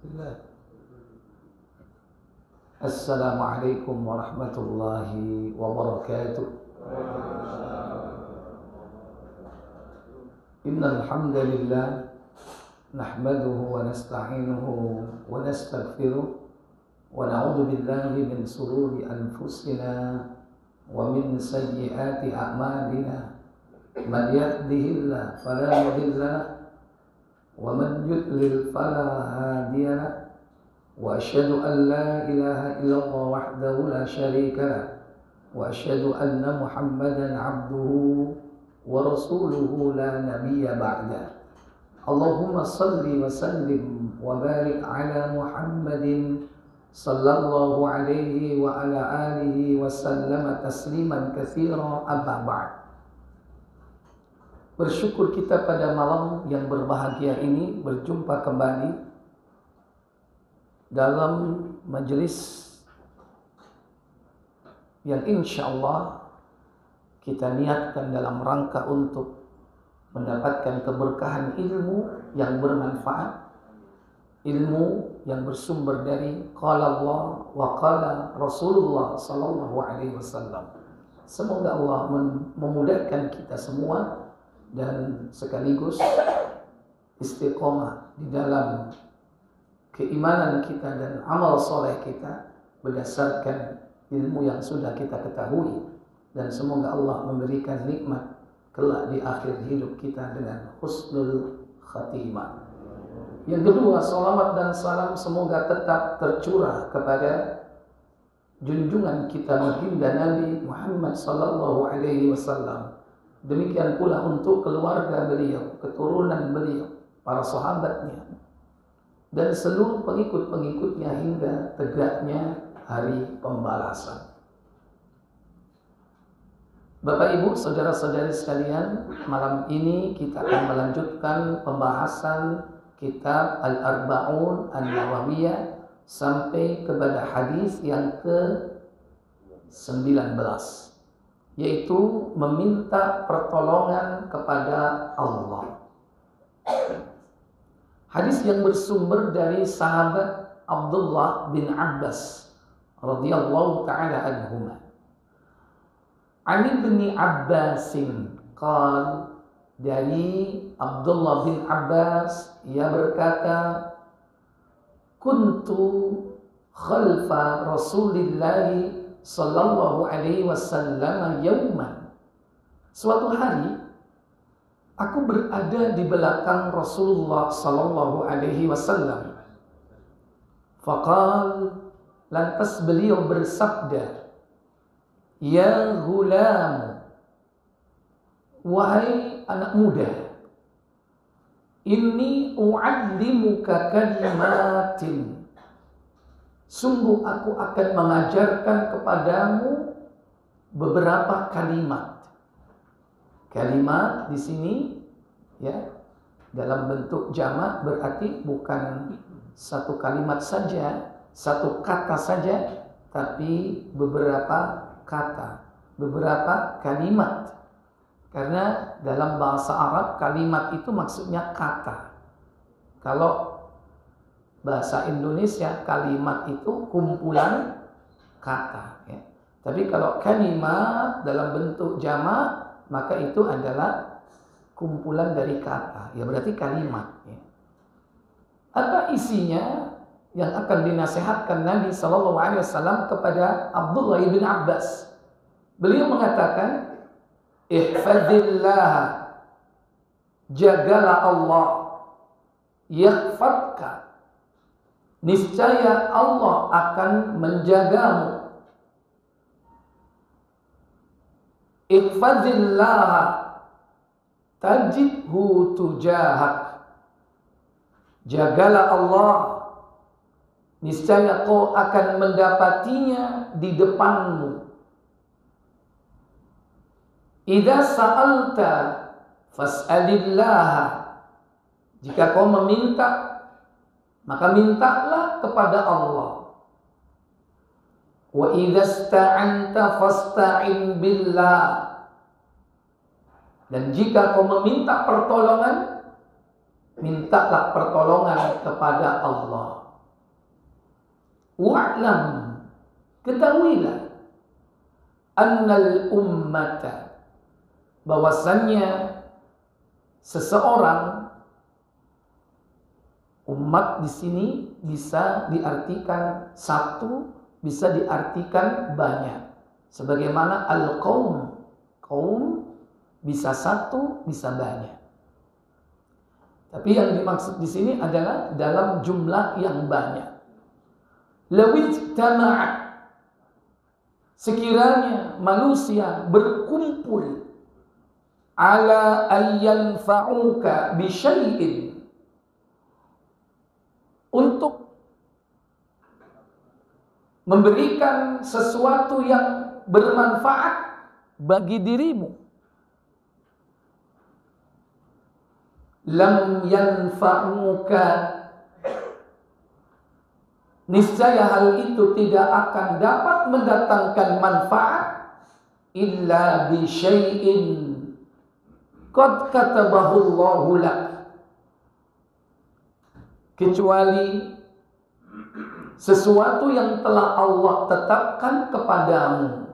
Bismillah. Assalamualaikum warahmatullahi wabarakatuh. Innal hamdalillah nahmaduhu wa nasta'inuhu wa nastaghfiruh wa na'udzu billahi min shururi anfusina wa min sayyiati a'malina. Man yahdihillahu fala mudilla lahu wa man yudlil fala hadiya lahu. Wa asyhadu an la ilaha illallah wahdahu la syarika lahu wa asyhadu anna Muhammadan 'abduhu wa rasuluhu la nabiyya ba'da. Allahumma salli wa sallim wa barik ala Muhammadin sallallahu alaihi wa ala alihi wa sallama tasliman katsira, amma ba'd. Bersyukur kita pada malam yang berbahagia ini berjumpa kembali dalam majelis yang insya Allah kita niatkan dalam rangka untuk mendapatkan keberkahan ilmu yang bermanfaat, ilmu yang bersumber dari qala Allah wa qala Rasulullah sallallahu alaihi wasallam. Semoga Allah memudahkan kita semua dan sekaligus istiqomah di dalam keimanan kita dan amal soleh kita berdasarkan ilmu yang sudah kita ketahui, dan semoga Allah memberikan nikmat kelak di akhir hidup kita dengan husnul khatimah. Yang kedua, salawat dan salam semoga tetap tercurah kepada junjungan kita baginda Nabi Muhammad sallallahu alaihi wasallam. Demikian pula untuk keluarga beliau, keturunan beliau, para sahabatnya, dan seluruh pengikut-pengikutnya hingga tegaknya hari pembalasan. Bapak Ibu, saudara-saudari sekalian, malam ini kita akan melanjutkan pembahasan kitab Al-Arba'un An-Nawawiyah sampai kepada hadis yang ke-19, yaitu meminta pertolongan kepada Allah. Hadis yang bersumber dari sahabat Abdullah bin Abbas radhiyallahu ta'ala anhuma. Ani bin Abbasin qal, dari Abdullah bin Abbas ia berkata, kuntu khalfa Rasulillah sallallahu alaihi wasallam yauman. Suatu hari aku berada di belakang Rasulullah sallallahu alaihi wasallam. Faqal, lantas beliau bersabda, ya ghulam, wahai anak muda, inni u'allimuka kalimatin, sungguh aku akan mengajarkan kepadamu beberapa kalimat. Kalimat di sini ya dalam bentuk jamak, berarti bukan satu kalimat saja, satu kata saja, tapi beberapa kata, beberapa kalimat. Karena dalam bahasa Arab kalimat itu maksudnya kata. Kalau bahasa Indonesia kalimat itu kumpulan kata ya. Tapi kalau kalimat dalam bentuk jamak, maka itu adalah kumpulan dari kata, ya berarti kalimat ya. Apa isinya yang akan dinasihatkan Nabi SAW kepada Abdullah bin Abbas? Beliau mengatakan, ihfadillah, jagalah Allah, yahfadka, niscaya Allah akan menjagamu. Ihfadillah tajidhu tujahak, jagalah Allah, niscaya kau akan mendapatinya di depanmu. Idza sa'alta fas'alillah, jika kau meminta, maka mintalah kepada Allah. Wa idza sta'anta fasta'in billah, dan jika kau meminta pertolongan, mintalah pertolongan kepada Allah. Wa'lam, ketahuilah, annal ummata, bahwasannya seseorang, umat di sini bisa diartikan satu, bisa diartikan banyak. Sebagaimana al-qaum, kaum bisa satu, bisa banyak. Tapi yang dimaksud di sini adalah dalam jumlah yang banyak. Lawijtama'at, sekiranya manusia berkumpul ala ayyanfa'uka bisyai'in, untuk memberikan sesuatu yang bermanfaat bagi dirimu, lam yanfa'uka, niscaya hal itu tidak akan dapat mendatangkan manfaat illa bi syai'in qad katabahu Allahu lak, kecuali sesuatu yang telah Allah tetapkan kepadamu.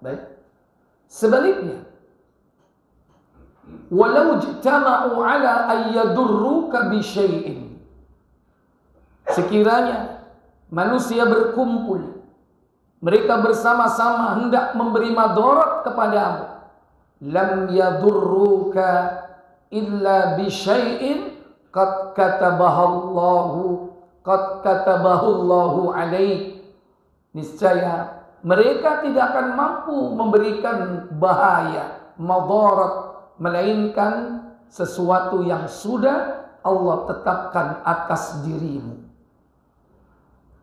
Baik. Sebaliknya, walau ijtama'u ala ayyadurruka bi syai'in, sekiranya manusia berkumpul, mereka bersama-sama hendak memberi madarat kepadamu, lam yadurruka illa bi syai'in qad katabahu Allahu alaik, niscaya mereka tidak akan mampu memberikan bahaya, madarat, melainkan sesuatu yang sudah Allah tetapkan atas dirimu.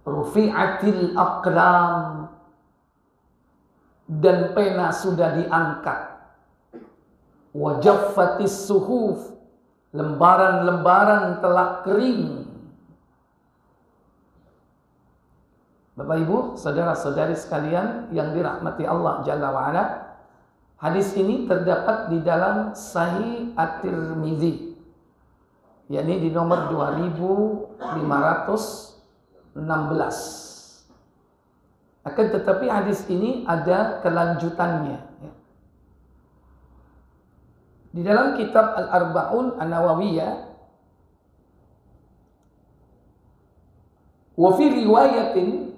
Rufi'atil aqlam, dan pena sudah diangkat. Wajaffatis suhuf, lembaran-lembaran telah kering. Bapak Ibu, saudara-saudari sekalian yang dirahmati Allah Jalla wa'ala, hadis ini terdapat di dalam Sahih At-Tirmidzi, yakni di nomor 2516. Akan tetapi hadis ini ada kelanjutannya. Di dalam kitab Al-Arba'un An-Nawawiyah, wa fi riwayatin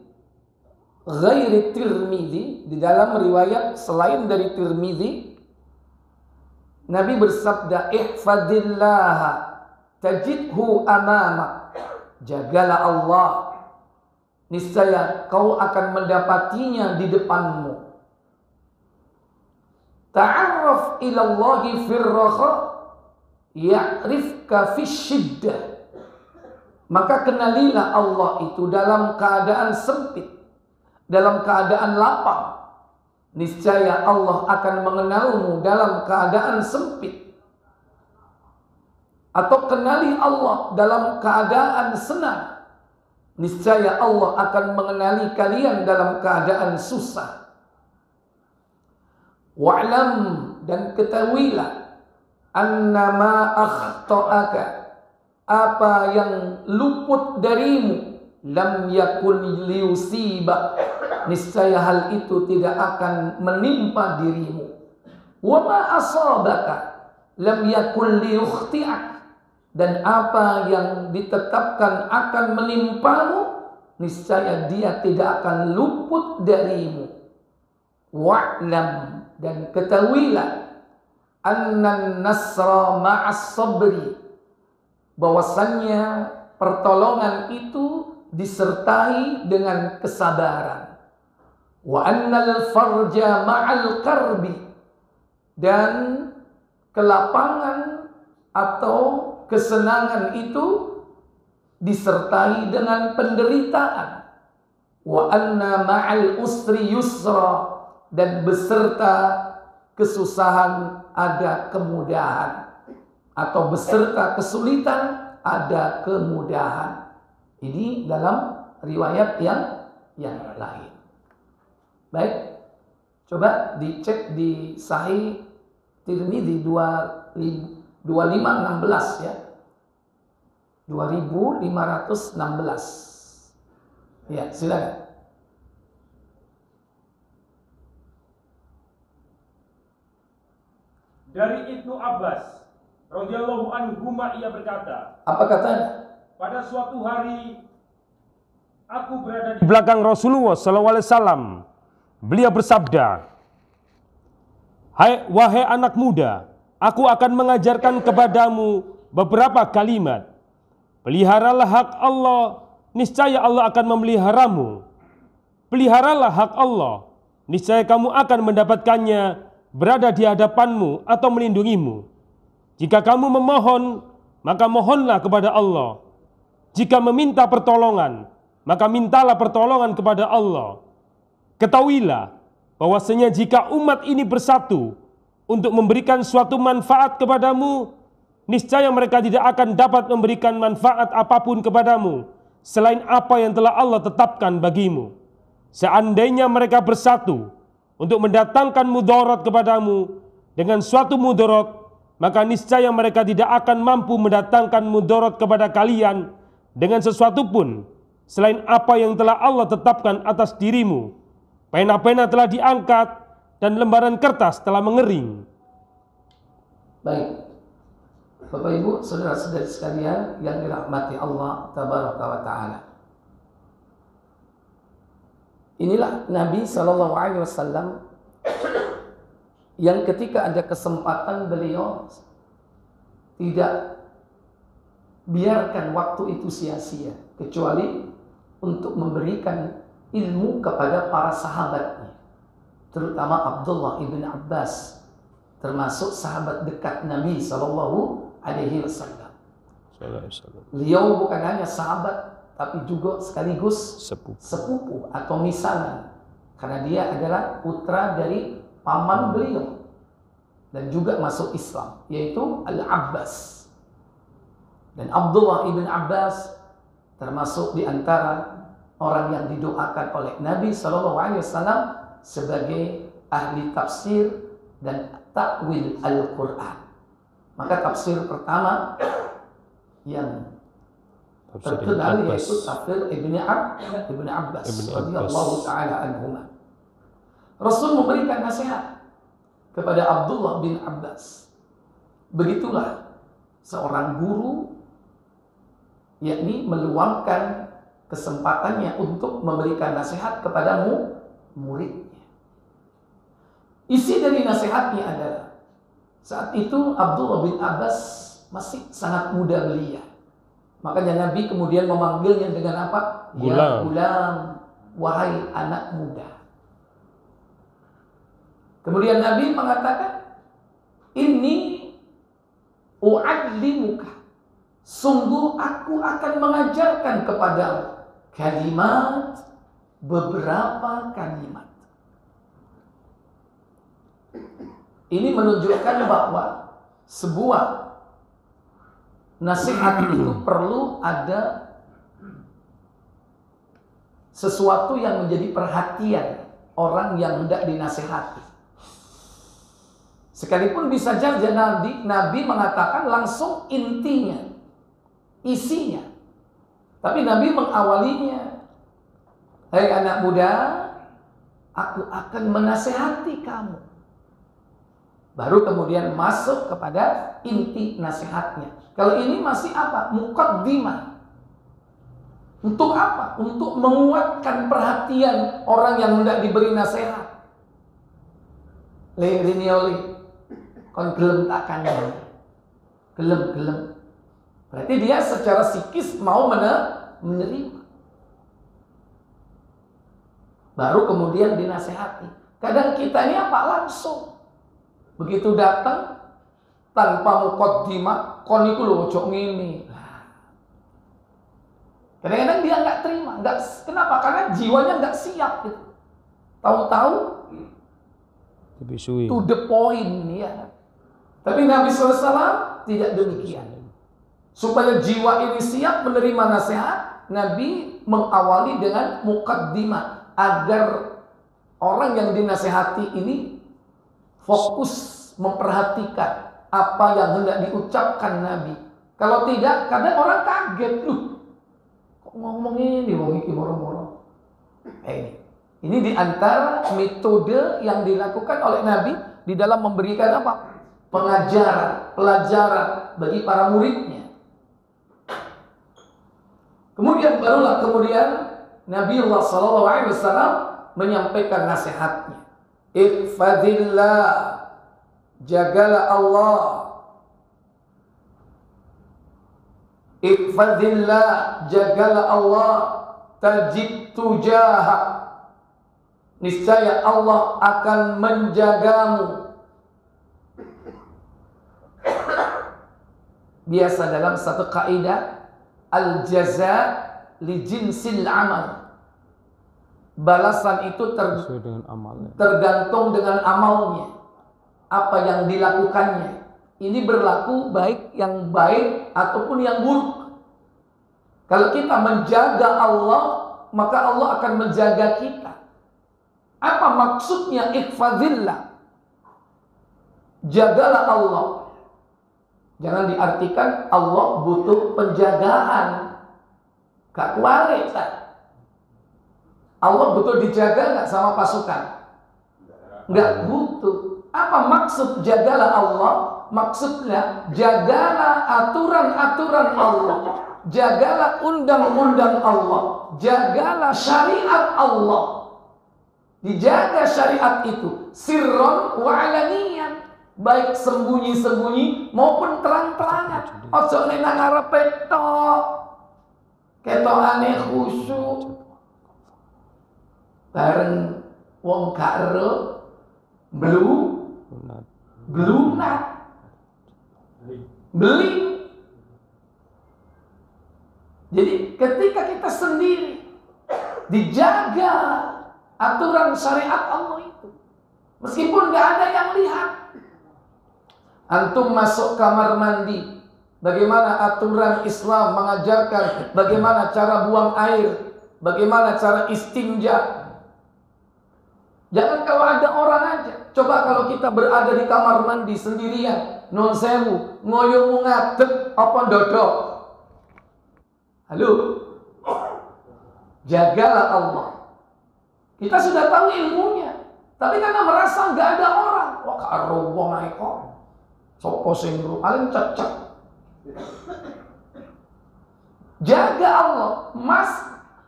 ghairi Tirmidzi, di dalam riwayat selain dari Tirmidzi, Nabi bersabda, ihfadillaha tajidhu amamak, jagalah Allah, niscaya kau akan mendapatinya di depanmu. Ta'arraf ilallahi firraha ya'rifka fisyiddah, maka kenalilah Allah itu dalam keadaan sempit, dalam keadaan lapang, niscaya Allah akan mengenalmu dalam keadaan sempit. Atau kenali Allah dalam keadaan senang, niscaya Allah akan mengenali kalian dalam keadaan susah. Wa'lam, dan ketahuilah, annama akhta'aka, apa yang luput darimu, lam yakun liyusibak, niscaya hal itu tidak akan menimpa dirimu. Wa ma asabaka lam yakun liyukhti'ak, dan apa yang ditetapkan akan menimpamu, niscaya dia tidak akan luput darimu. Wa'lam, dan ketahuilah, annan nasra ma'as sabri, bahwasannya pertolongan itu disertai dengan kesabaran. Wa annal farja ma'al karbi, dan kelapangan atau kesenangan itu disertai dengan penderitaan. Wa anna ma'al usri yusra, dan beserta kesusahan ada kemudahan, atau beserta kesulitan ada kemudahan. Ini dalam riwayat yang lain. Baik, coba dicek di Sahih Tirmidzi 2516 ya. 2516. Ya, silakan. Dari Ibnu Abbas radhiyallahu anhu ia berkata, Apa katanya? pada suatu hari aku berada di belakang Rasulullah SAW. Beliau bersabda, wahai anak muda, aku akan mengajarkan kepadamu beberapa kalimat. Peliharalah hak Allah, niscaya Allah akan memeliharamu. Peliharalah hak Allah, niscaya kamu akan mendapatkannya berada di hadapanmu atau melindungimu. Jika kamu memohon, maka mohonlah kepada Allah. Jika meminta pertolongan, maka mintalah pertolongan kepada Allah. Ketahuilah bahwasanya jika umat ini bersatu untuk memberikan suatu manfaat kepadamu, niscaya mereka tidak akan dapat memberikan manfaat apapun kepadamu selain apa yang telah Allah tetapkan bagimu. Seandainya mereka bersatu untuk mendatangkan mudarat kepadamu dengan suatu mudarat, maka niscaya mereka tidak akan mampu mendatangkan mudarat kepada kalian dengan sesuatu pun selain apa yang telah Allah tetapkan atas dirimu. Pena-pena telah diangkat dan lembaran kertas telah mengering. Baik, Bapak Ibu, saudara-saudari sekalian yang dirahmati Allah Tabaraka wa Ta'ala. Inilah Nabi SAW yang ketika ada kesempatan beliau tidak biarkan waktu itu sia-sia, kecuali untuk memberikan ilmu kepada para sahabatnya, terutama Abdullah ibn Abbas, termasuk sahabat dekat Nabi SAW. Beliau bukan hanya sahabat, tapi juga sekaligus sepupu atau misanan, karena dia adalah putra dari paman beliau dan juga masuk Islam, yaitu Al-Abbas. Dan Abdullah ibn Abbas termasuk di antara orang yang didoakan oleh Nabi SAW sebagai ahli tafsir dan takwil Al-Quran. Maka tafsir pertama yang terkenal yaitu tafsir Ibn Abbas radhiyallahu ta'ala anhuma. Rasul memberikan nasihat kepada Abdullah bin Abbas. Begitulah seorang guru, yakni meluangkan kesempatannya untuk memberikan nasihat kepada muridnya. Isi dari nasihatnya adalah, saat itu Abdullah bin Abbas masih sangat muda belia. Makanya Nabi kemudian memanggilnya dengan apa? Ya gulam, wahai anak muda. Kemudian Nabi mengatakan, ini u'allimuka, sungguh aku akan mengajarkan kepadamu kalimat, beberapa kalimat. Ini menunjukkan bahwa sebuah nasihat itu perlu ada sesuatu yang menjadi perhatian orang yang hendak dinasihati. Sekalipun bisa saja Nabi mengatakan langsung intinya, isinya. Tapi Nabi mengawalinya, hai anak muda, aku akan menasihati kamu. Baru kemudian masuk kepada inti nasihatnya. Kalau ini masih apa? Muqaddimah. Untuk apa? Untuk menguatkan perhatian orang yang hendak diberi nasihat. Lirinioli, kon gelem takkan, gelem. Berarti dia secara psikis mau menerima. Baru kemudian dinasehati. Kadang kita ini apa? Langsung. Begitu datang tanpa muqaddimah, kon iku lho ojo ngene. Kadang-kadang dia nggak terima, kenapa? Karena jiwanya nggak siap gitu. Tahu-tahu to the point ya. Tapi Nabi SAW tidak demikian. Supaya jiwa ini siap menerima nasihat, Nabi mengawali dengan muqaddimah agar orang yang dinasihati ini fokus memperhatikan apa yang hendak diucapkan Nabi. Kalau tidak, kadang orang kaget, kok ngomong ini, wong iki moro-moro. Ini di antara metode yang dilakukan oleh Nabi di dalam memberikan apa? Pengajaran, pelajaran bagi para muridnya. Kemudian Nabiullah SAW menyampaikan nasihatnya. Ihfadillah, jagalah Allah. Ihfadillah, jagalah Allah. Tajid tujahak, niscaya Allah akan menjagamu. Biasa dalam satu kaidah, al-jaza li jinsil amal. Balasan itu tergantung dengan amalnya, apa yang dilakukannya. Ini berlaku baik yang baik ataupun yang buruk. Kalau kita menjaga Allah, maka Allah akan menjaga kita. Apa maksudnya ihfazillah? Jagalah Allah. Jangan diartikan Allah butuh penjagaan. Gak kualik kan? Allah butuh dijaga nggak sama pasukan? Nggak butuh. Apa maksud jagalah Allah? Maksudnya jagalah aturan-aturan Allah, jagalah undang-undang Allah, jagalah syariat Allah. Dijaga syariat itu sirron wa alaniyan, baik sembunyi-sembunyi maupun terang-terangan. Ojo nek nang ngarepe tok ketokane khusyuk bareng wong gak ero blunat beli. Jadi ketika kita sendiri dijaga aturan syariat Allah itu, meskipun gak ada yang lihat. Antum masuk kamar mandi, bagaimana aturan Islam mengajarkan bagaimana cara buang air, bagaimana cara istinja. Jangan kalau ada orang aja. Coba kalau kita berada di kamar mandi sendirian, non sewu, ngoyo ngadeg apa ndodok. Halo. Jagalah Allah. Kita sudah tahu ilmunya, tapi karena merasa nggak ada orang, wah karo wong ae kok. Sopo sing paling cecek. Jaga Allah,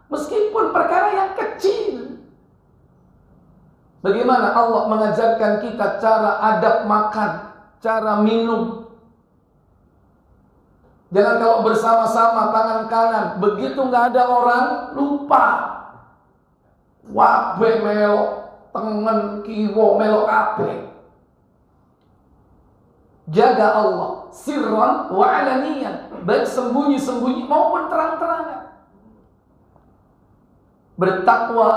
meskipun perkara yang kecil. Bagaimana Allah mengajarkan kita cara adab makan, cara minum. Jangan kalau bersama-sama tangan kanan, begitu nggak ada orang, lupa. Wabe melok, tengen kiwo melok kabeh. Jaga Allah, sirran wa alaniyan, baik sembunyi-sembunyi maupun terang-terangan. Bertakwa,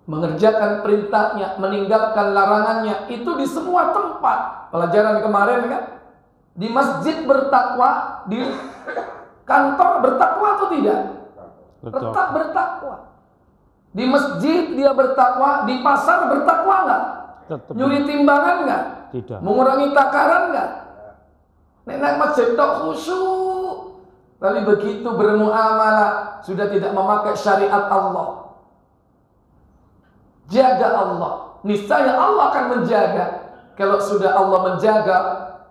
mengerjakan perintahnya, meninggalkan larangannya, itu di semua tempat. Pelajaran kemarin kan, di masjid bertakwa, di kantor bertakwa atau tidak? Tetap bertakwa. Di masjid dia bertakwa, di pasar bertakwa enggak? Nyuri timbangan enggak? Tidak. Mengurangi takaran enggak? Nek masjid tok khusyuk, tapi begitu bermuamalah sudah tidak memakai syariat Allah. Jaga Allah, niscaya Allah akan menjaga. Kalau sudah Allah menjaga,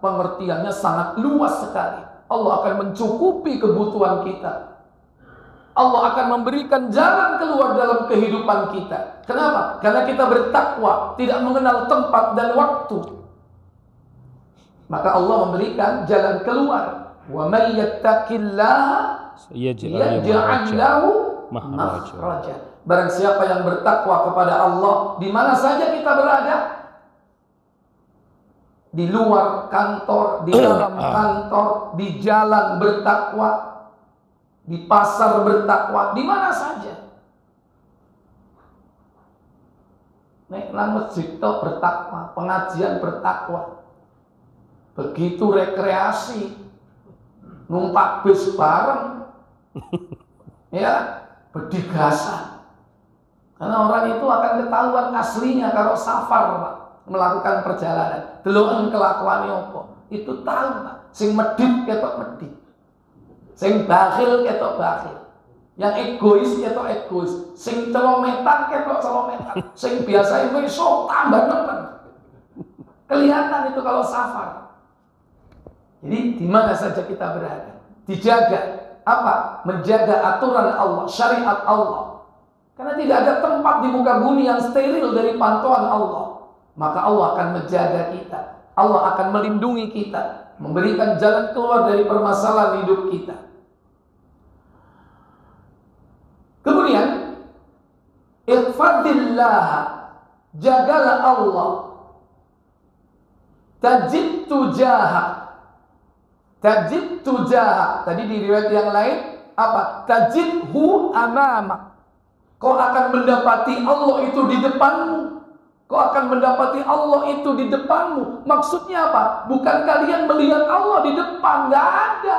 pengertiannya sangat luas sekali. Allah akan mencukupi kebutuhan kita. Allah akan memberikan jalan keluar dalam kehidupan kita. Kenapa? Karena kita bertakwa, tidak mengenal tempat dan waktu. Maka Allah memberikan jalan keluar. Wa may yattaqillaha yaj'al lahu makhraja. Barang siapa yang bertakwa kepada Allah, di mana saja kita berada, di luar kantor, di dalam kantor, di jalan bertakwa, di pasar bertakwa, di mana saja. Nek nang masjid bertakwa, pengajian bertakwa. Begitu rekreasi, numpak bis bareng, ya, berdigasan. Karena orang itu akan ketahuan aslinya kalau safar, Pak. melakukan perjalanan. Deloken kelakuane apa? Itu tahu, Pak. Sing medhit ketok medhit. Sing bakhil ketok bakhil. Yang egois ketok egois. Sing celometan ketok celometan. Sing biasa meso tambah nempel. Kelihatan itu kalau safar. Jadi di mana saja kita berada, dijaga apa? Menjaga aturan Allah, syariat Allah. Karena tidak ada tempat di muka bumi yang steril dari pantauan Allah. Maka Allah akan menjaga kita. Allah akan melindungi kita, memberikan jalan keluar dari permasalahan hidup kita. Kemudian, ihfadillah, jagalah Allah. Tajid tujahak. Tajid tujahak. Tadi di riwayat yang lain apa? Tajidhu amamak. Kau akan mendapati Allah itu di depanmu. Kau akan mendapati Allah itu di depanmu. Maksudnya apa? Bukan kalian melihat Allah di depan, nggak ada.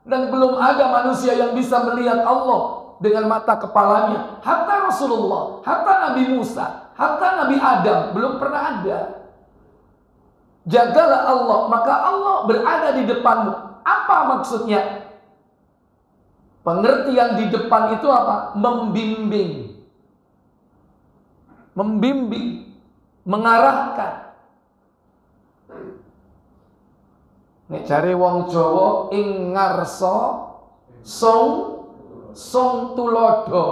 Dan belum ada manusia yang bisa melihat Allah dengan mata kepalanya. Hatta Rasulullah, hatta Nabi Musa, hatta Nabi Adam belum pernah ada. Jagalah Allah, maka Allah berada di depanmu. Apa maksudnya? Pengertian di depan itu apa? Membimbing. Membimbing, mengarahkan. Nek jare wong Jawa ing ngarsa sung tulodo.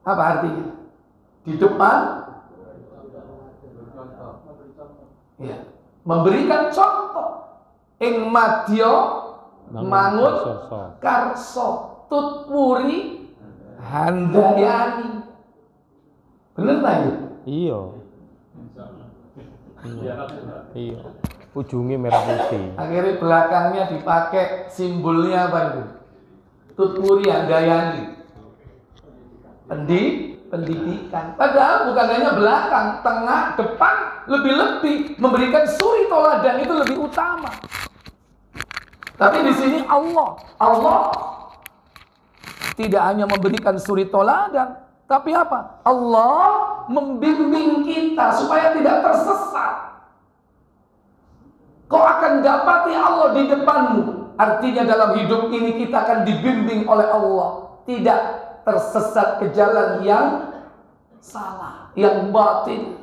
Apa artinya? Di depan ya, memberikan contoh. Ing madya mangut karso tutwuri handayani. Bener tak ya? Iya. Iya. Ujungnya merah putih. Akhirnya belakangnya dipakai simbolnya apa itu? Tutwuri handayani. Pendidikan. Padahal bukan hanya belakang, tengah, depan, lebih-lebih memberikan suri toladan itu lebih utama. Tapi di sini Allah tidak hanya memberikan suri toladan, tapi apa? Allah membimbing kita supaya tidak tersesat. Kau akan dapati Allah di depanmu. Artinya dalam hidup ini kita akan dibimbing oleh Allah, tidak tersesat ke jalan yang salah, yang batil.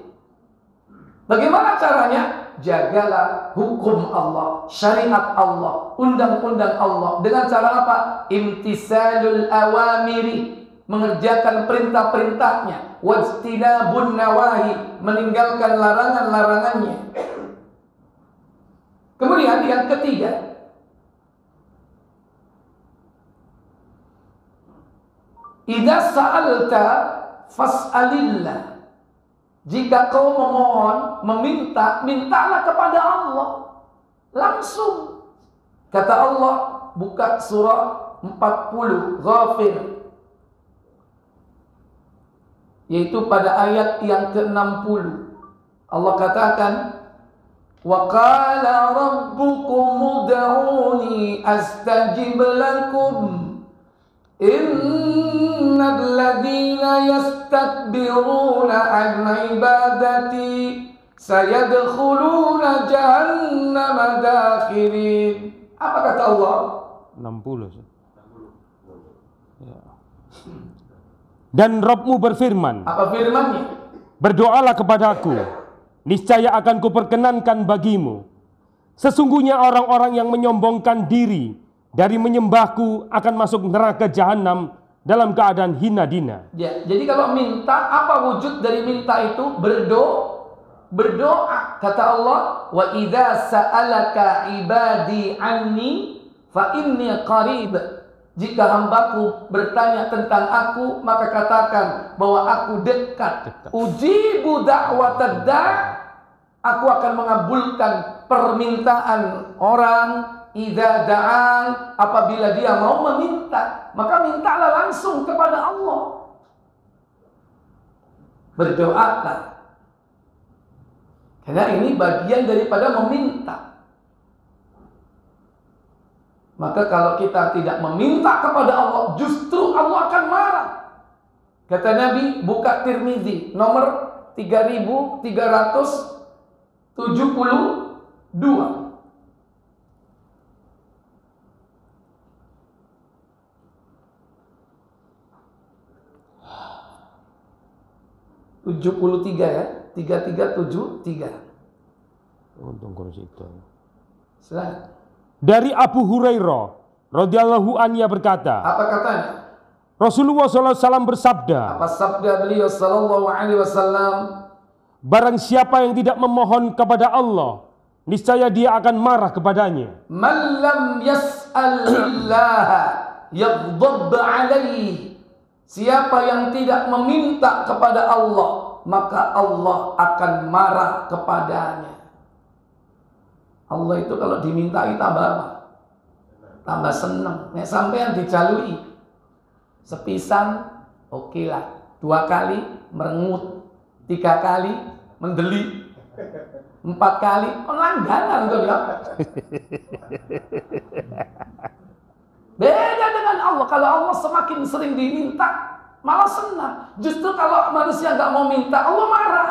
Bagaimana caranya? Jagalah hukum Allah, syariat Allah, undang-undang Allah. Dengan cara apa? Imtisalul awamiri, mengerjakan perintah-perintahnya. Wajtinabun nawahi, meninggalkan larangan-larangannya. Kemudian yang ketiga, idza sa'alta fas'alillah. Jika kau memohon, meminta, mintalah kepada Allah. Langsung. Kata Allah, buka surah 40 Ghafir, yaitu pada ayat yang ke-60. Allah katakan, wa qala rabbukum ud'uni astajib lakum. Innal ladzina yastakbiruna an ibadati sayadkhuluna jahannama dakhirin. Apa kata Allah? 60. Ya. Dan Rabbmu berfirman. Apa firman-Nya? Berdoalah kepadaku, niscaya akan kuperkenankan bagimu. Sesungguhnya orang-orang yang menyombongkan diri dari menyembahku akan masuk neraka jahanam dalam keadaan hina dina. Ya, jadi kalau minta, apa wujud dari minta itu? Berdoa. Kata Allah, wa idza sa'alaka ibadi anni fa inni qarib. Jika hambaku bertanya tentang aku, maka katakan bahwa aku dekat. Ujibu da'watad da', aku akan mengabulkan permintaan orang. Idza da'an, apabila dia mau meminta, maka mintalah langsung kepada Allah. Berdoalah. Karena ini bagian daripada meminta. Maka kalau kita tidak meminta kepada Allah, justru Allah akan marah. Kata Nabi, buka Tirmizi nomor 3.372. 73 ya, 3373. Untung kursi itu. Silakan. Dari Abu Hurairah radhiyallahu anhu berkata, Apa katanya? Rasulullah SAW bersabda, Apa sabda beliau sallallahu alaihi wasallam? barang siapa yang tidak memohon kepada Allah, niscaya dia akan marah kepadanya. Man lam yas'alillaha yaghdab alaihi. Siapa yang tidak meminta kepada Allah, maka Allah akan marah kepadanya. Allah itu kalau dimintai tambah apa? Tambah senang. Nek sampean dijalui sepisan, oke lah. 2 kali merengut, 3 kali mendeli, 4 kali langganan tuh ya. Beda dengan Allah. Kalau Allah semakin sering diminta, malah senang. Justru kalau manusia nggak mau minta, Allah marah.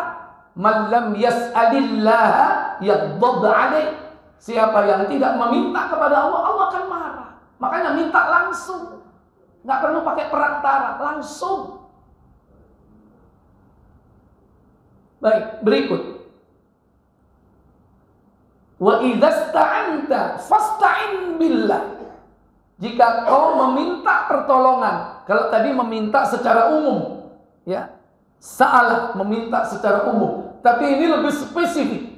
Man lam yas'alillaha yaghdab alaih. Siapa yang tidak meminta kepada Allah, Allah akan marah. Makanya minta langsung. Nggak perlu pakai perantara, langsung. Baik, berikut. Wa idzasta'anta fasta'in billah. Jika kau meminta pertolongan, kalau tadi meminta secara umum, ya, salah meminta secara umum, tapi ini lebih spesifik.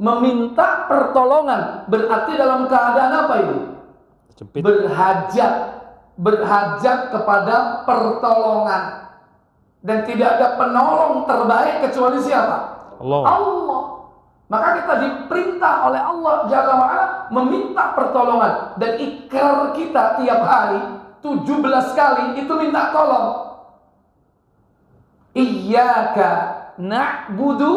Meminta pertolongan berarti dalam keadaan apa ini? Berhajat kepada pertolongan, dan tidak ada penolong terbaik kecuali siapa? Allah. Maka kita diperintah oleh Allah Jalla wa'ala meminta pertolongan. Dan ikrar kita tiap hari 17 kali itu minta tolong. Iyyaka na'budu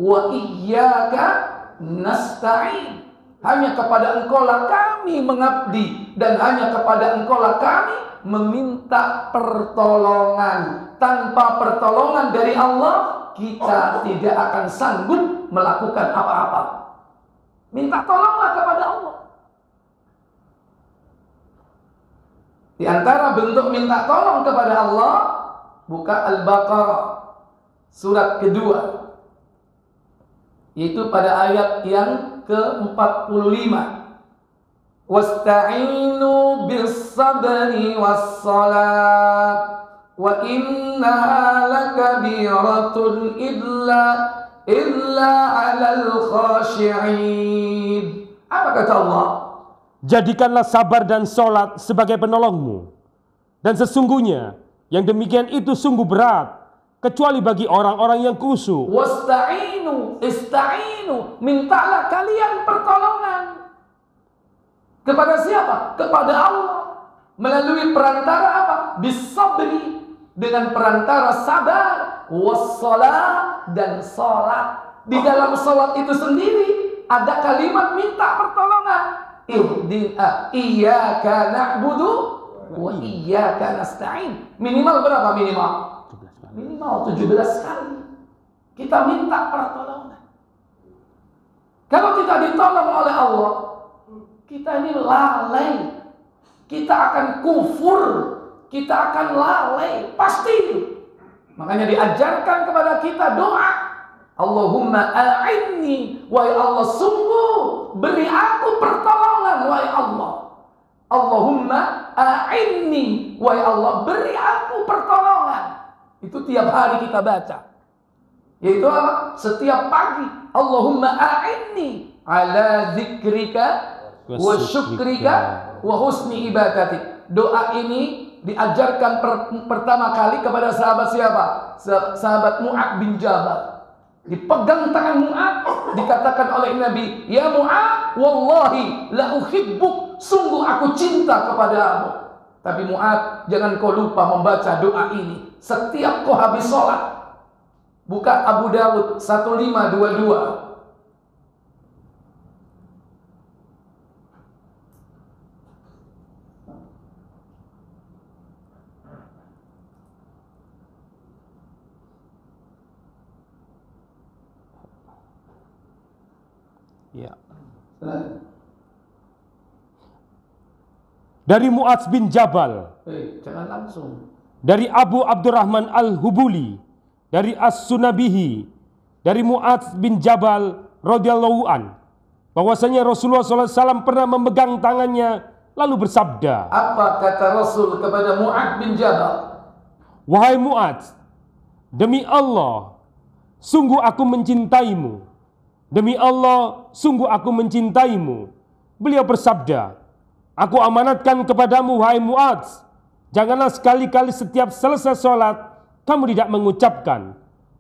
wa iyyaka nasta'in. Hanya kepada Engkau lah kami mengabdi, dan hanya kepada Engkau lah kami meminta pertolongan. Tanpa pertolongan dari Allah, kita tidak akan sanggup melakukan apa-apa. Minta tolonglah kepada Allah. Di antara bentuk minta tolong kepada Allah, buka Al-Baqarah surat kedua, yaitu pada ayat yang ke-45. Wasta'inu bis-sabri was-salat wa innaha lakabiratun illa 'alal khashi'in. Apa kata Allah? Jadikanlah sabar dan sholat sebagai penolongmu, dan sesungguhnya yang demikian itu sungguh berat, kecuali bagi orang-orang yang khusyuk. Wasta'inu, ista'inu, mintalah kalian pertolongan. Kepada siapa? Kepada Allah. Melalui perantara apa? Bis-sabri, dengan perantara sabar, was-shalah, dan sholat. Di dalam sholat itu sendiri ada kalimat minta pertolongan. Iyyaka na'budu wa iyyaka nasta'in. Minimal berapa minimal? Minimal 17 kali kita minta pertolongan. Kalau kita ditolong oleh Allah, kita ini lalai, kita akan kufur, kita akan lalai, pasti. Makanya diajarkan kepada kita doa, Allahumma a'inni, wahai Allah, sungguh beri aku pertolongan, wahai Allah. Allahumma a'inni, wahai Allah, beri aku pertolongan. Itu tiap hari kita baca. Yaitu apa? Setiap pagi, Allahumma a'inni ala zikrika wa syukrika wa husni ibadatik. Doa ini diajarkan pertama kali kepada sahabat siapa? Sahabat Mu'ad bin Jabal. Dipegang tangan Mu'ad, dikatakan oleh Nabi, ya Mu'ad, wallahi la uhibbuk, sungguh aku cinta kepadamu. Tapi Mu'ad, jangan kau lupa membaca doa ini setiap kau habis sholat. Buka Abu Dawud 1522. Ya. Silakan. Dari Mu'adz bin Jabal, Jangan langsung. dari Abu Abdurrahman Al-Hubuli, dari As-Sunabihi, dari Mu'adz bin Jabal radhiyallahu an, bahwasanya Rasulullah SAW pernah memegang tangannya lalu bersabda, Apa kata Rasul kepada Mu'adz bin Jabal? "Wahai Mu'adz, demi Allah, sungguh aku mencintaimu. Demi Allah, sungguh aku mencintaimu." Beliau bersabda, "Aku amanatkan kepadamu, wahai Mu'adz, janganlah sekali-kali setiap selesai sholat kamu tidak mengucapkan,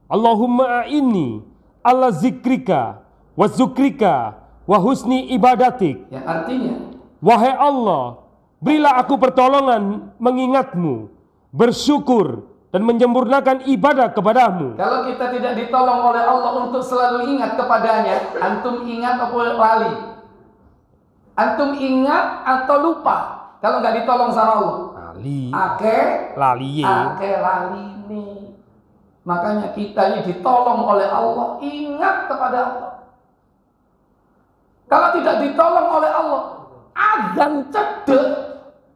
Allahumma a'inni ala zikrika wa zukrika wa husni ibadatik." Yang artinya, Wahai Allah, berilah aku pertolongan mengingatmu, bersyukur, dan menyempurnakan ibadah kepadamu. kalau kita tidak ditolong oleh Allah untuk selalu ingat kepadanya, antum ingat apa lali? Antum ingat atau lupa? Kalau nggak ditolong sama Allah, Lali, ake lali nih. Makanya kita ini ditolong oleh Allah, ingat kepada Allah. Kalau tidak ditolong oleh Allah, azan cedek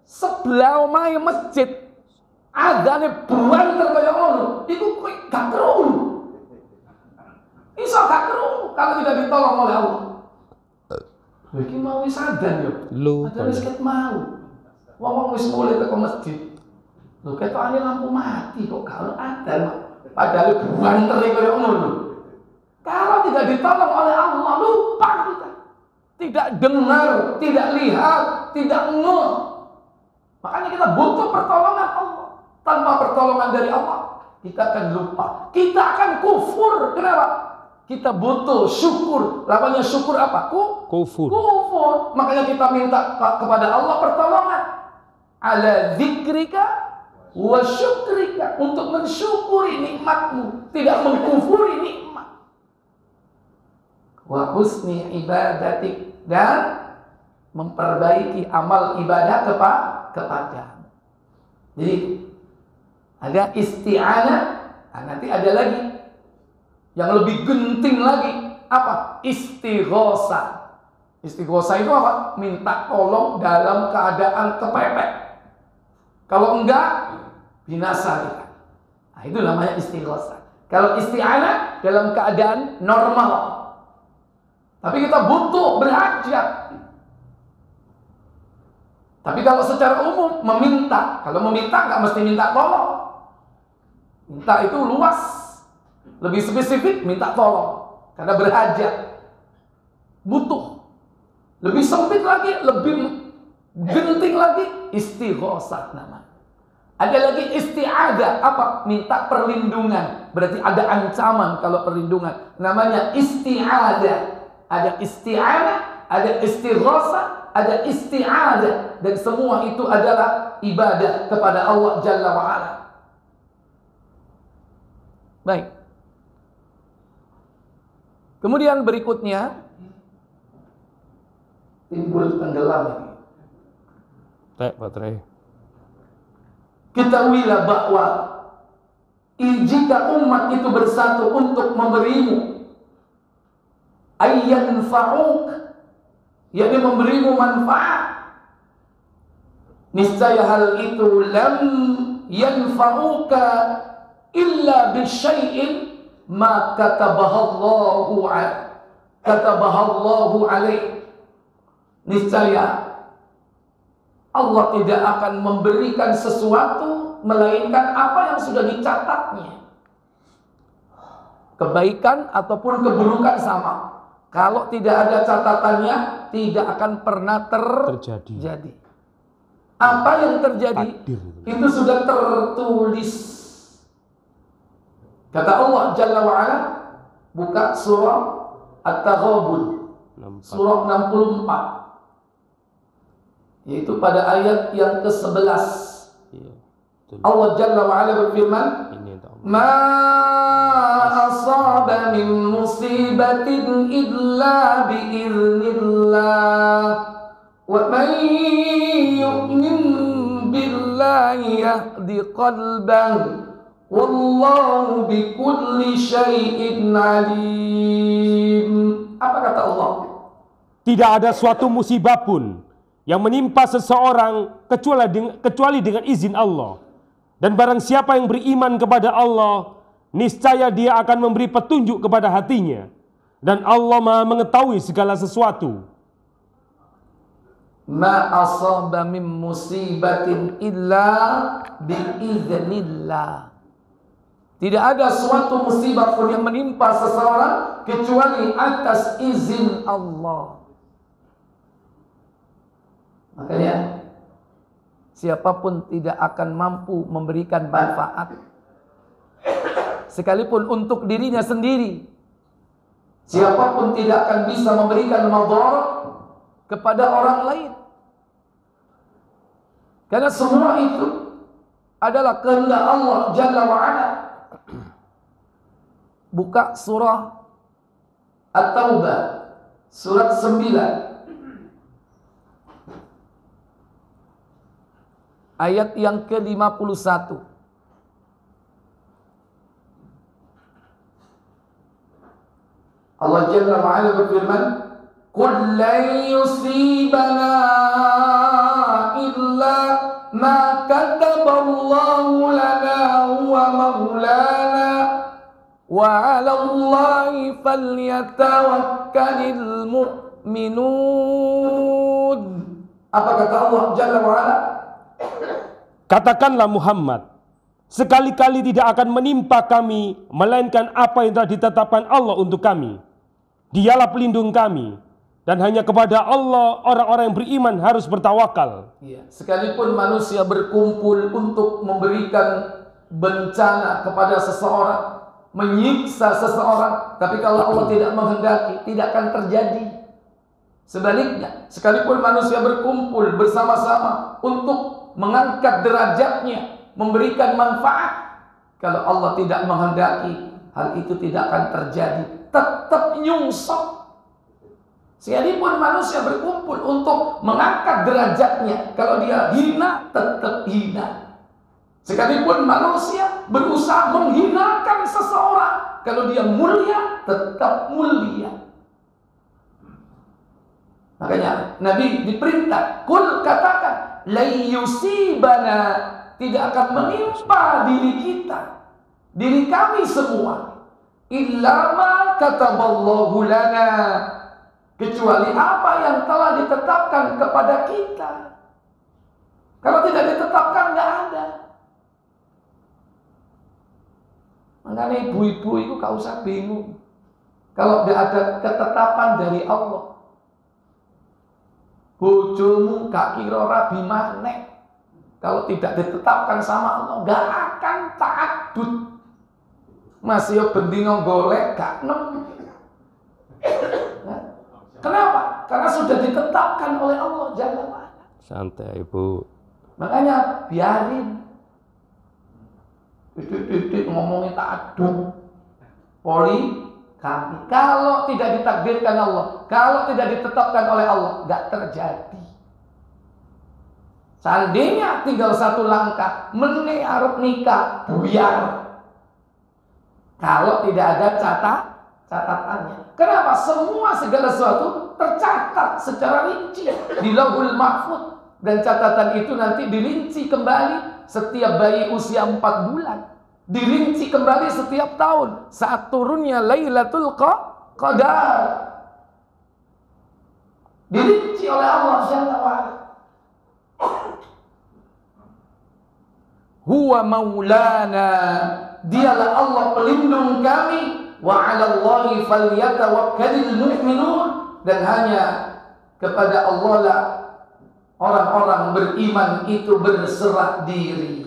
sebelah omahe masjid, azane buanter kaya ngono, iku gak krungu. Iso gak krungu kalau tidak ditolong oleh Allah. Lha iki mau wis azan yo. Padahal wis ket mau. Wong wis mulai teko masjid. Lho ketokane lampu mati kok gak ono azan. Padahal buanter kaya ngono. Kalau tidak ditolong oleh Allah, lupa kita. Tidak dengar, tidak lihat, tidak ngeh. Makanya kita butuh pertolongan Allah. Tanpa pertolongan dari Allah, kita akan lupa. Kita akan kufur. Kenapa? Kita butuh syukur. Lawannya syukur apa? Kufur. Makanya kita minta kepada Allah pertolongan. Ala zikrika wa syukrika. Untuk mensyukuri nikmatmu. Tidak mengkufuri nikmat. Wa husni ibadatik. Dan memperbaiki amal ibadah kepada. Jadi ada isti'anah, nanti ada lagi yang lebih genting lagi, apa? Istighosah. Istighosah itu apa? Minta tolong dalam keadaan kepepet. Kalau enggak, binasa kita. Nah, itu namanya istighosah. Kalau isti'anah dalam keadaan normal. Tapi kita butuh berhajat. Tapi kalau secara umum meminta, kalau meminta nggak mesti minta tolong. Minta itu luas, lebih spesifik minta tolong karena berhajat, butuh. Lebih sempit lagi, lebih genting lagi, istighosah namanya. Ada lagi isti'adah, apa? Minta perlindungan. Berarti ada ancaman kalau perlindungan. Namanya isti'adah. Ada isti'anah, ada istighosah, ada isti'adah, dan semua itu adalah ibadah kepada Allah Jalla wa'ala. Baik. Kemudian berikutnya timbul tenggelam ini. Baterai. Ketahuilah bahwa jika umat itu bersatu untuk memberimu ayyan fa'uk, yakni memberimu manfaat, niscaya hal itu lam yanfa'uka illa bisyai'in ma katabahallahu alaih. Niscaya Allah tidak akan memberikan sesuatu melainkan apa yang sudah dicatatnya, kebaikan ataupun keburukan sama. Kalau tidak ada catatannya, tidak akan pernah terjadi. Apa yang terjadi itu sudah tertulis. Kata Allah Jalla wa'ala, buka surah At-Taghabun, surah 64, yaitu pada ayat yang ke-11. Allah Jalla wa'ala berfirman, ma asaba min musibatin illa biiznillah wa man yu'min billahi yahdi qalbah wallahu bikulli syai'in alim. Apa kata Allah? tidak ada suatu musibah pun yang menimpa seseorang kecuali dengan izin Allah. Dan barang siapa yang beriman kepada Allah, niscaya dia akan memberi petunjuk kepada hatinya. Dan Allah Maha mengetahui segala sesuatu. Ma asaba min musibatin illa biiznillah. Tidak ada suatu musibah pun yang menimpa seseorang kecuali atas izin Allah. Makanya siapapun tidak akan mampu memberikan manfaat, sekalipun untuk dirinya sendiri. Siapapun tidak akan bisa memberikan madarat kepada orang lain. Karena semua itu adalah kehendak Allah Jalla wa'ala. Buka surah At-Taubah, surat 9, ayat yang ke-51. Allah Jalla wa'ala berfirman, "Qul lan yusibana illa ma kataballahu lana huwa maulana wa 'alallahi falyatawakkalul mu'minun." Apa kata Allah Jalla wa'ala? Katakanlah Muhammad, sekali-kali tidak akan menimpa kami melainkan apa yang telah ditetapkan Allah untuk kami. Dialah pelindung kami, dan hanya kepada Allah orang-orang yang beriman harus bertawakal. Ya, sekalipun manusia berkumpul untuk memberikan bencana kepada seseorang, menyiksa seseorang, tapi kalau Allah tidak menghendaki, tidak akan terjadi. Sebaliknya, sekalipun manusia berkumpul bersama-sama untuk mengangkat derajatnya, memberikan manfaat, kalau Allah tidak menghendaki, hal itu tidak akan terjadi. Tetap nyungsep. Sekalipun manusia berkumpul untuk mengangkat derajatnya, kalau dia hina, tetap hina. Sekalipun manusia berusaha menghinakan seseorang, kalau dia mulia, tetap mulia. Makanya Nabi diperintah, "Qul," katakan, "la yusibana," tidak akan menimpa diri kita, diri kami semua, illa ma kataballahu lana, kecuali apa yang telah ditetapkan kepada kita. Kalau tidak ditetapkan, nggak ada. Makanya ibu-ibu itu gak usah bingung kalau nggak ada ketetapan dari Allah. Bojomu gak kira rabi maneh, kalau tidak ditetapkan sama Allah, nggak akan ta'addud. Masih bendino golek gak nemu. Kenapa? Karena sudah ditetapkan oleh Allah Jalla wa'ala. Santai Ibu. Makanya biarin. Titik ngomongin ta'addud, poligami. Kalau tidak ditakdirkan Allah, kalau tidak ditetapkan oleh Allah, gak terjadi. Seandainya tinggal satu langkah, meneh arep nikah, buyar. Kalau tidak ada catatannya. Kenapa? Semua segala sesuatu tercatat secara rinci di Lauhul Mahfuz. Dan catatan itu nanti dirinci kembali setiap bayi usia 4 bulan. Dirinci kembali setiap tahun saat turunnya Lailatul Qadar. Dirinci oleh Allah Jalla wa'ala. Huwa maulana, dialah Allah pelindung kami, wa 'alallahi falyatawakkalul mu'minun, dan hanya kepada Allah lah orang-orang beriman itu berserah diri.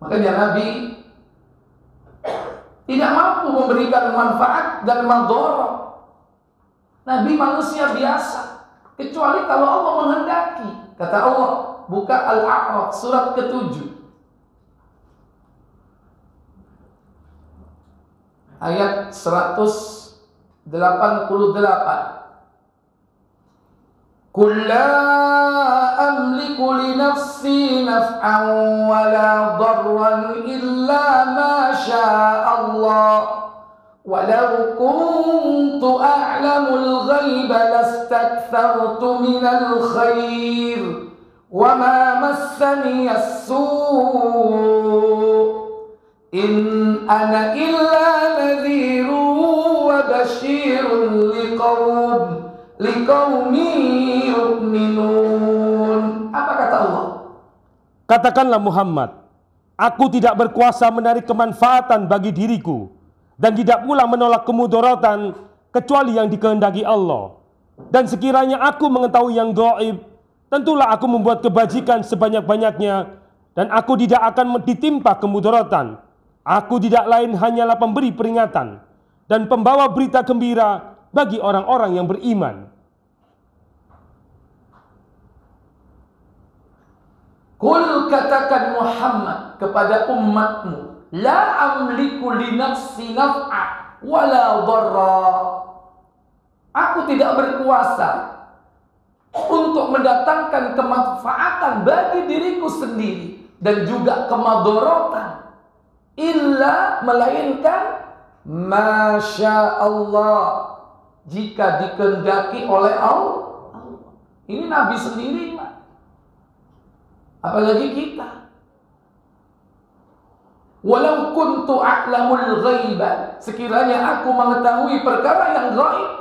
Makanya Nabi tidak mampu memberikan manfaat dan madarat. Nabi manusia biasa, kecuali kalau Allah menghendaki. Kata Allah, buka Al-A'raf surat ke-7 ayat 188. Qul la amliku li nafsi naf'an wa la darran illa ma syaa Allah Walau kuntu a'lamul ghaiba lastakthartu minal khair wa ma massani as-su' in ana illa nadhirun wa basyirun liqaumin yu'minun. Apa kata Allah? Katakanlah Muhammad, aku tidak berkuasa menarik kemanfaatan bagi diriku dan tidak pula menolak kemudaratan kecuali yang dikehendaki Allah. Dan sekiranya aku mengetahui yang gaib, tentulah aku membuat kebajikan sebanyak-banyaknya dan aku tidak akan ditimpa kemudaratan. Aku tidak lain hanyalah pemberi peringatan dan pembawa berita gembira bagi orang-orang yang beriman. Kul, katakan Muhammad kepada umatmu, la amliku li nafsi naf'a wala dharra. Aku tidak berkuasa untuk mendatangkan kemanfaatan bagi diriku sendiri dan juga kemadharatan, illa melainkan masya Allah, jika dikehendaki oleh Allah. Ini Nabi sendiri, apalagi kita. Walau kuntu a'lamul ghaiba, sekiranya aku mengetahui perkara yang gaib,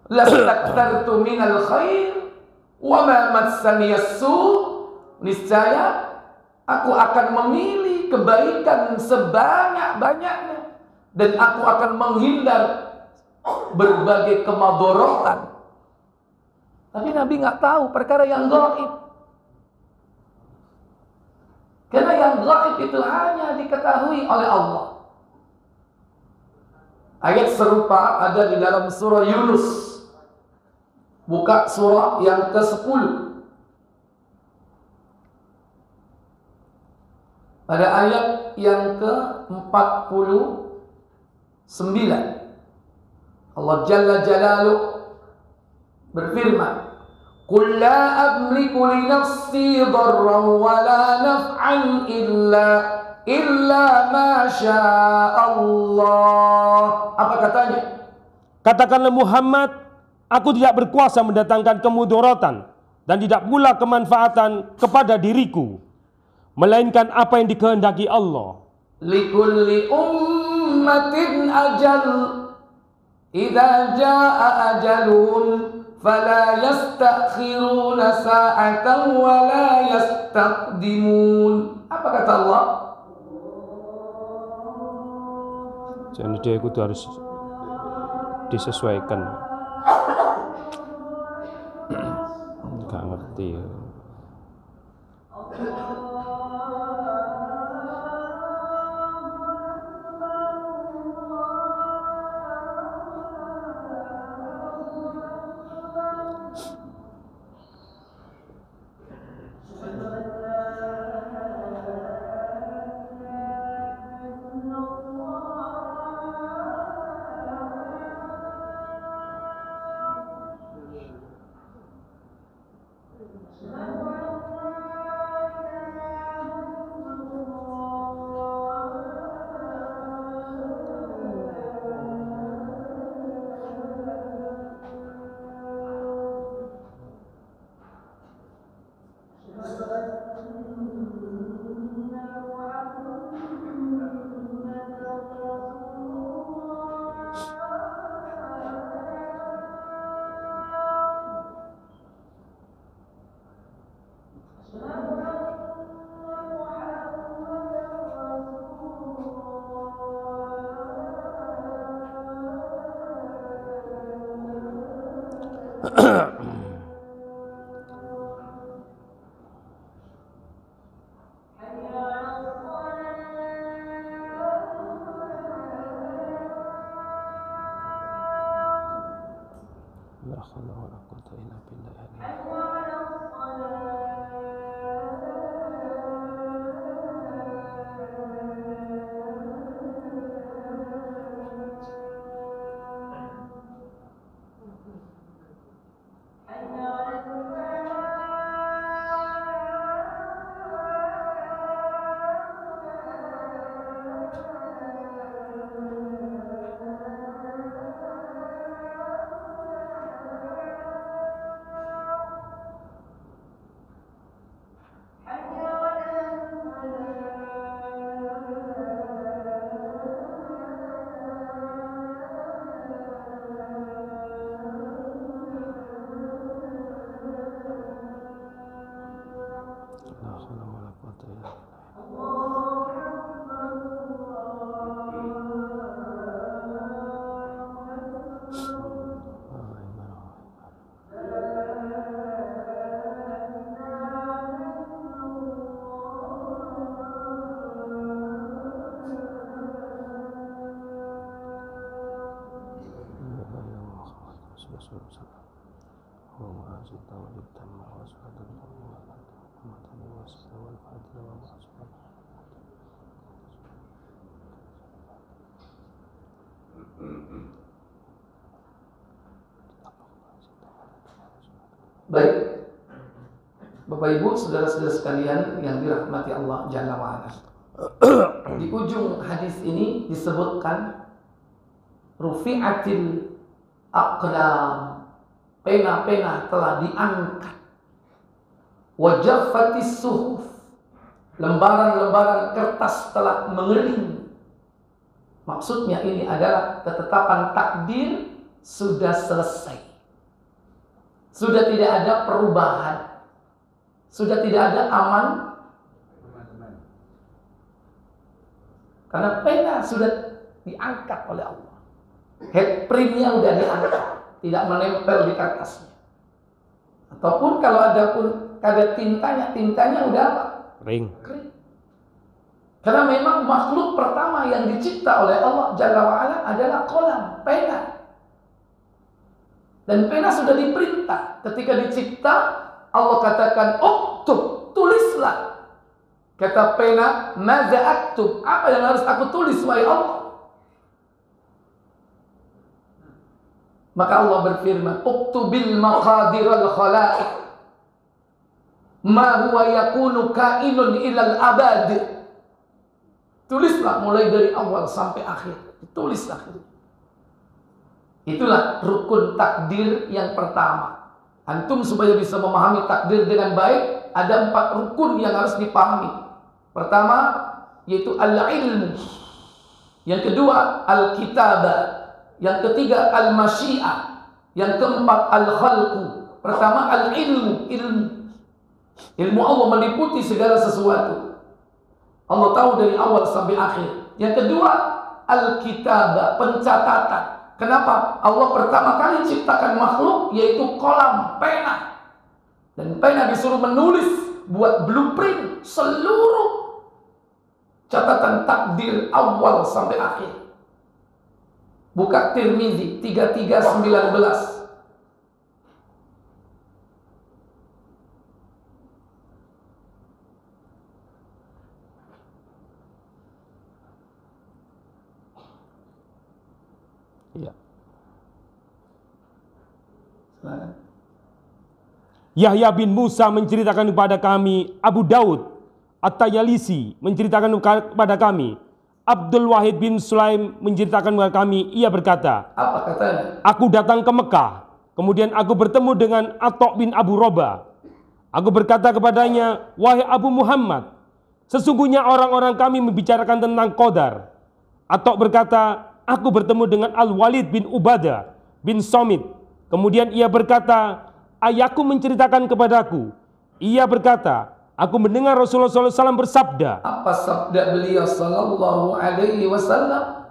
lastakthartu minal khair wa ma massani as-su', niscaya aku akan memilih kebaikan sebanyak-banyaknya dan aku akan menghindar berbagai kemadharatan. Tapi Nabi nggak tahu perkara yang gaib. Karena yang gaib itu hanya diketahui oleh Allah. Ayat serupa ada di dalam surah Yunus. Buka surah yang ke-10. Pada ayat yang ke-49. Allah Jalla Jalaluh berfirman, Qul la amliku li nafsi dharran wa la naf'an illa ma syaa Allah. Apa katanya? Katakanlah Muhammad, aku tidak berkuasa mendatangkan kemudaratan dan tidak pula kemanfaatan kepada diriku, melainkan apa yang dikehendaki Allah. Likulli ummatin ajal, idza jaa ajalun fala yastakhiruna sa'atan wa la yastaqdimun. Apa kata Allah? Jadi dia itu harus disesuaikan. Gak ngerti ya. La haula wala quwwata illa billah. Baik, Bapak Ibu, saudara-saudara sekalian yang dirahmati Allah Jalla wa'ala. Di ujung hadis ini disebutkan rufi'atil aqlam, pena-pena telah diangkat, wajaffatis suhuf, lembaran-lembaran kertas telah mengering. Maksudnya ini adalah ketetapan takdir sudah selesai. Sudah tidak ada perubahan. Sudah tidak ada aman. Karena pena sudah diangkat oleh Allah. Headprintnya sudah diangkat, tidak menempel di kertasnya. Ataupun kalau ada tintanya udah apa? Kering. Karena memang makhluk pertama yang dicipta oleh Allah Jalla wa'ala adalah qalam, pena. Dan pena sudah diperintah. Ketika dicipta, Allah katakan, uktub, tulislah. Kata pena, maza aktub, apa yang harus aku tulis, wahai Allah? Maka Allah berfirman, uktubil maqadiral khala'iq, ma huwa yakunu kainun ilal abad. Tulislah mulai dari awal sampai akhir. Tulislah. Itulah rukun takdir yang pertama. Antum supaya bisa memahami takdir dengan baik, ada 4 rukun yang harus dipahami. Pertama, yaitu al-ilmu. Yang kedua, al-kitabah. Yang ketiga, al-masyiah. Yang keempat, al-khalqu. Pertama, al-ilmu. Ilmu Allah meliputi segala sesuatu. Allah tahu dari awal sampai akhir. Yang kedua, al-kitabah, pencatatan. Kenapa? Allah pertama kali ciptakan makhluk, yaitu kolam, pena. Dan pena disuruh menulis, buat blueprint seluruh catatan takdir awal sampai akhir. Buka Tirmizi 3319. Yahya bin Musa menceritakan kepada kami, Abu Daud At-Tayalisi menceritakan kepada kami, Abdul Wahid bin Sulaim menceritakan kepada kami, ia berkata, apa katanya? Aku datang ke Mekah, kemudian aku bertemu dengan Atok bin Abu Robah. Aku berkata kepadanya, wahai Abu Muhammad, sesungguhnya orang-orang kami membicarakan tentang qadar. Atok berkata, aku bertemu dengan Al-Walid bin Ubadah bin Somit. Kemudian ia berkata, ayahku menceritakan kepadaku. Ia berkata, aku mendengar Rasulullah SAW bersabda. Apa sabda beliau sallallahu alaihi wasallam?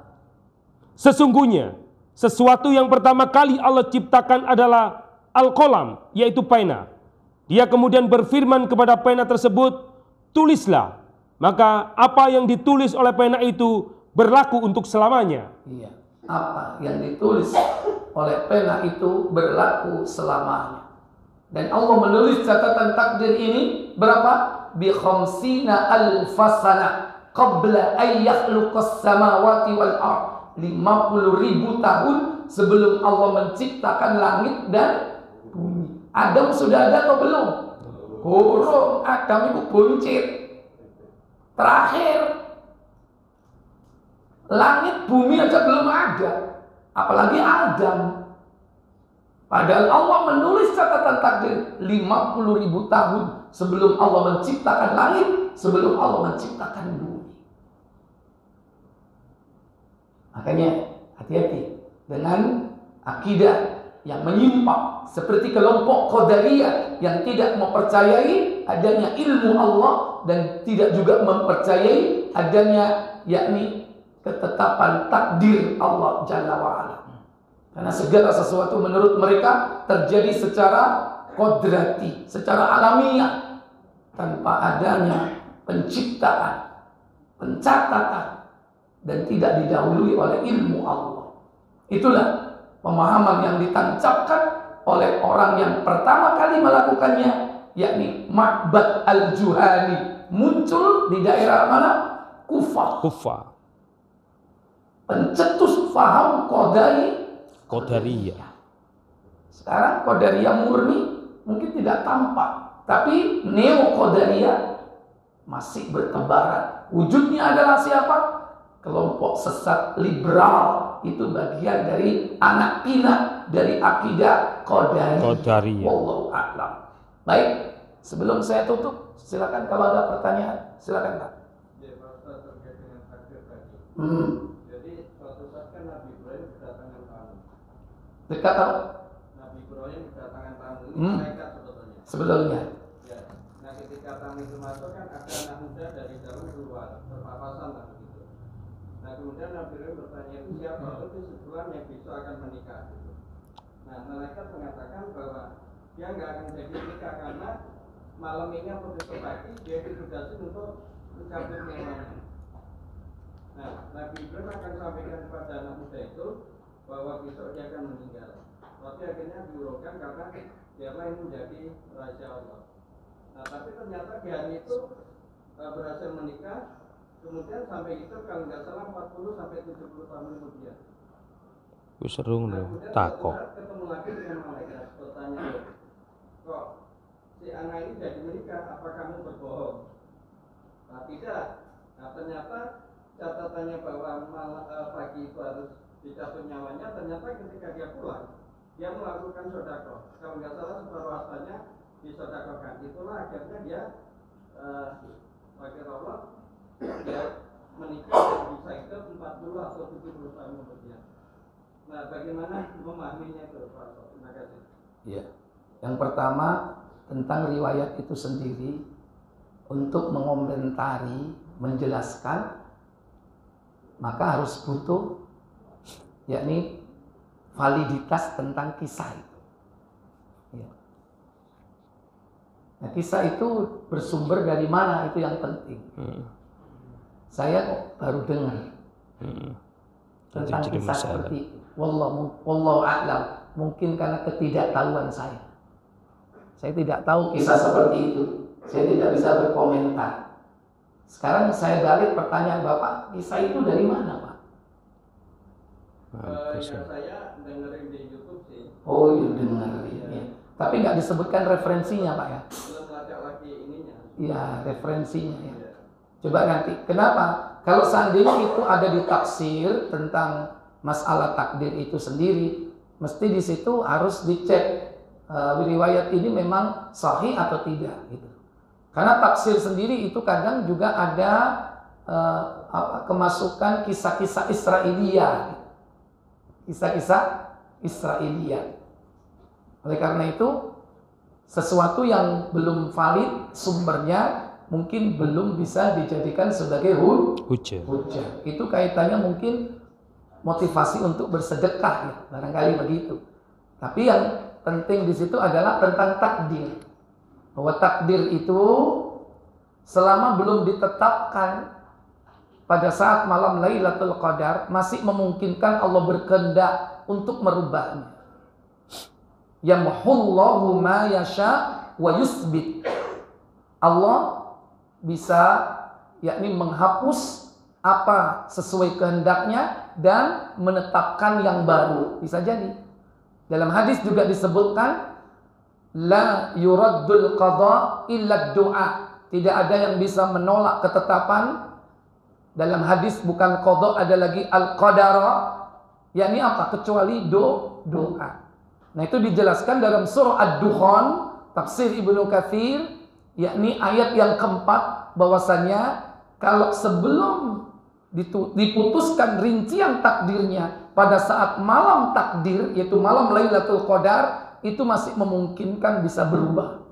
Sesungguhnya, sesuatu yang pertama kali Allah ciptakan adalah al-qalam, yaitu pena. Dia kemudian berfirman kepada pena tersebut, tulislah. Maka apa yang ditulis oleh pena itu berlaku untuk selamanya. Iya. Apa yang ditulis oleh pena itu berlaku selamanya. Dan Allah menulis catatan takdir ini berapa? Bi khamsina alfasana qabla an yakhluqas samawati wal ard. 50.000 tahun sebelum Allah menciptakan langit dan bumi. Adam sudah ada atau belum? Belum. Adam itu buncit. Terakhir. Langit bumi aja belum ada, apalagi Adam. Padahal Allah menulis catatan takdir 50.000 tahun sebelum Allah menciptakan langit, sebelum Allah menciptakan bumi. Makanya hati-hati dengan akidah yang menyimpang seperti kelompok Qadariyah yang tidak mempercayai adanya ilmu Allah dan tidak juga mempercayai adanya yakni ketetapan takdir Allah Jalla wa'ala. Karena segala sesuatu menurut mereka terjadi secara kodrati, secara alamiah, tanpa adanya penciptaan, pencatatan, dan tidak didahului oleh ilmu Allah. Itulah pemahaman yang ditancapkan oleh orang yang pertama kali melakukannya, yakni Ma'bad al-Juhani, muncul di daerah mana? Kufah. Pencetus faham Qadariyah. Sekarang Qadariyah murni mungkin tidak tampak, tapi Neo Qadariyah masih bertebaran. Wujudnya adalah siapa? Kelompok sesat liberal, itu bagian dari anak pinak dari akidah Qadariyah. Wallahu a'lam. Baik, sebelum saya tutup, silakan kalau ada pertanyaan, silakan Pak. Jadi suatu saat kan Nabi Ibrahim kedatangan tamu. Dekat apa? Nabi Ibrahim kedatangan tamu, ini malaikat sebetulnya. Ya. Nah ketika tamu itu masuk kan ada anak muda dari dalam keluar, berpapasan lah begitu. Nah kemudian Nabi Ibrahim bertanya, itu siapa? Itu sebulan yang besok akan menikah gitu. Nah malaikat mengatakan bahwa dia nggak akan jadi nikah karena malam ini atau besok pagi dia ditugasi untuk mencabut nyawanya. Nah, Nabi Ibrahim akan sampaikan kepada anak muda itu bahwa besok dia akan meninggal. Tapi akhirnya diurungkan karena biarlah ini menjadi rahasia Allah. Nah, tapi ternyata di hari itu berhasil menikah. Kemudian sampai itu kalau nggak salah 40 sampai 70 tahun kemudian. Seru Nah, loh, kemudian takok. ketemu lagi dengan malaikat. Bertanya, kok si anak ini jadi menikah? Apa kamu berbohong? Nah, tidak. Nah, ternyata catatannya bahwa pagi itu harus dicabut nyawanya, ternyata ketika dia pulang dia melakukan sedekah. Kalau nggak salah separuh hartanya disedekahkan. Itulah akhirnya dia pakai Allah dia menikah dan bisa hidup 40 atau 70 tahun kemudian. Nah, bagaimana memahaminya itu Pak? Terima kasih. Ya. Yang pertama tentang riwayat itu sendiri, untuk mengomentari, menjelaskan, maka harus butuh yakni validitas tentang kisah itu. Ya. Nah, kisah itu bersumber dari mana, itu yang penting. Saya kok baru dengar tentang kisah seperti itu. Wallahu a'lam. Mungkin karena ketidaktahuan saya. Saya tidak tahu kisah seperti itu. Saya tidak bisa berkomentar. Sekarang saya balik pertanyaan Bapak, kisah itu dari mana, Pak? Saya dengerin di YouTube sih. Oh, iya dengerin. Ya. Tapi nggak disebutkan referensinya, Pak ya? Belum ada lagi ininya. Iya, referensinya ya. Coba nanti. Kenapa? Kalau seandainya itu ada di tafsir tentang masalah takdir itu sendiri, mesti di situ harus dicek riwayat ini memang sahih atau tidak gitu. Karena tafsir sendiri itu kadang juga ada kemasukan kisah-kisah Israiliyah. Kisah-kisah Israiliyah. Oleh karena itu, sesuatu yang belum valid sumbernya mungkin belum bisa dijadikan sebagai hujah. Itu kaitannya mungkin motivasi untuk bersedekah ya, barangkali begitu. Tapi yang penting di situ adalah tentang takdir. Bahwa takdir itu selama belum ditetapkan pada saat malam Lailatul Qadar, masih memungkinkan Allah berkehendak untuk merubahnya. Yamhullahu ma yasha wa yusbit. Allah bisa yakni menghapus apa sesuai kehendaknya dan menetapkan yang baru. Bisa jadi. Dalam hadis juga disebutkan la yuraddul qada illa du'a. Tidak ada yang bisa menolak ketetapan. Dalam hadis bukan qada, ada lagi al-qadara, yakni apa? Kecuali doa. Nah, itu dijelaskan dalam surah Ad-Dukhan, tafsir Ibnu Katsir, yakni ayat yang keempat, bahwasanya kalau sebelum diputuskan rincian takdirnya pada saat malam takdir, yaitu malam Lailatul Qadar, itu masih memungkinkan bisa berubah.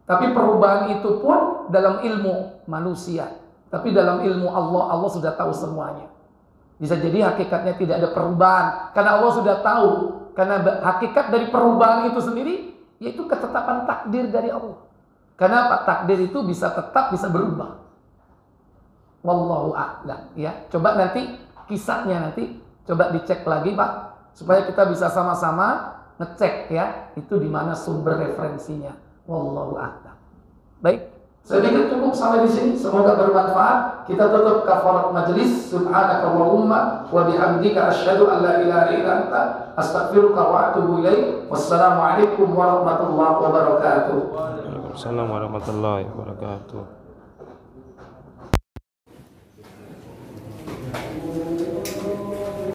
Tapi perubahan itu pun dalam ilmu manusia. Tapi dalam ilmu Allah, Allah sudah tahu semuanya. Bisa jadi hakikatnya tidak ada perubahan, karena Allah sudah tahu. Karena hakikat dari perubahan itu sendiri, yaitu ketetapan takdir dari Allah. Karena apa? Takdir itu bisa tetap, bisa berubah. Wallahu a'lam. Ya, coba nanti kisahnya nanti coba dicek lagi, Pak. supaya kita bisa sama-sama ngecek ya, itu di mana sumber referensinya. Wallahu a'lam. Baik, saya pikir cukup sampai di sini. Semoga bermanfaat. Kita tutup kafarat majelis. Subhanakallahumma wa bihamdika asyhadu an la ilaha illa anta astaghfiruka wa atubu ilaik. Wassalamualaikum warahmatullahi wabarakatuh. Waalaikumsalam warahmatullahi wabarakatuh.